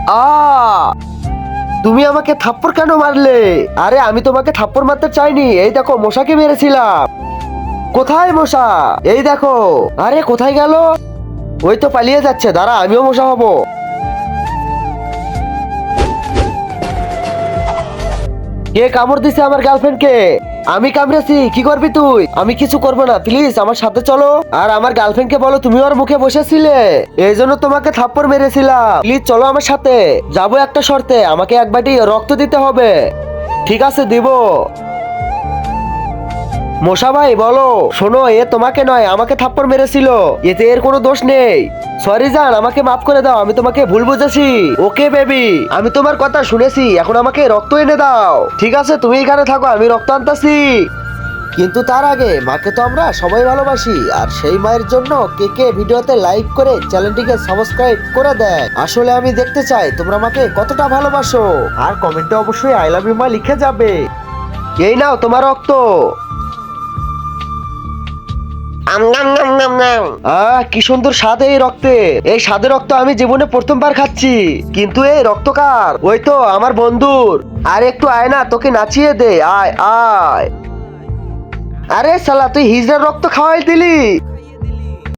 আ তুমি আমাকে থাপ্পড় কেন মারলে? আরে আমি তোমাকে থাপ্পড় মারতে চাইনি, এই দেখো মশাকে মেরেছিলাম। কোথায় মশা? এই দেখো। আরে কোথায় গেল? ওই তো পালিয়ে যাচ্ছে, দাঁড়া আমিও মশা হব। কে কামড় দিছে আমার গার্লফ্রেন্ডকে? আমি কামড়েছি, কি করবি তুই? আমি কিছু করবো না, প্লিজ আমার সাথে চলো। আর আমার গার্লফ্রেন্ডকে বলো তুমি ওর মুখে বসেছিলে, এই জন্য তোমাকে থাপ্পড় মেরেছিলাম। প্লিজ চলো আমার সাথে। যাবো একটা শর্তে, আমাকে এক বাটি রক্ত দিতে হবে। ঠিক আছে, দিব। মশা ভাই বলো। শোনো, এ তোমাকে নয় আমাকে থাপ্পড় মেরেছিল, এতে এর কোনো দোষ নেই। সরি জান, আমাকে মাফ করে দাও, আমি তোমাকে ভুল বুঝেছি। ওকে বেবি, আমি তোমার কথা শুনেছি, এখন আমাকে রক্ত এনে দাও। ঠিক আছে, তুমি এখানে থাকো, আমি রক্ত আনতাছি। কিন্তু তার আগে মাকে তো আমরা সবাই ভালোবাসি, আর সেই মায়ের জন্য কে কে ভিডিওতে লাইক করে চ্যানেলটিকে সাবস্ক্রাইব করে দেয়। আসলে আমি দেখতে চাই তোমরা মাকে কতটা ভালোবাসো, আর কমেন্টে অবশ্যই আই লাভ ইউ মা লিখে যাবে। এই নাও তোমার রক্ত। কি সুন্দর স্বাদ এই রক্তে। এই স্বাদের রক্ত আমি জীবনে প্রথমবার খাচ্ছি। কিন্তু এই রক্ত কার? ওই তো আমার বন্ধুর। আর একটু আয় না, তোকে নাচিয়ে দে, আয় আয়। আরে শালা, তুই হিজড়ার রক্ত খাওয়াই দিলি।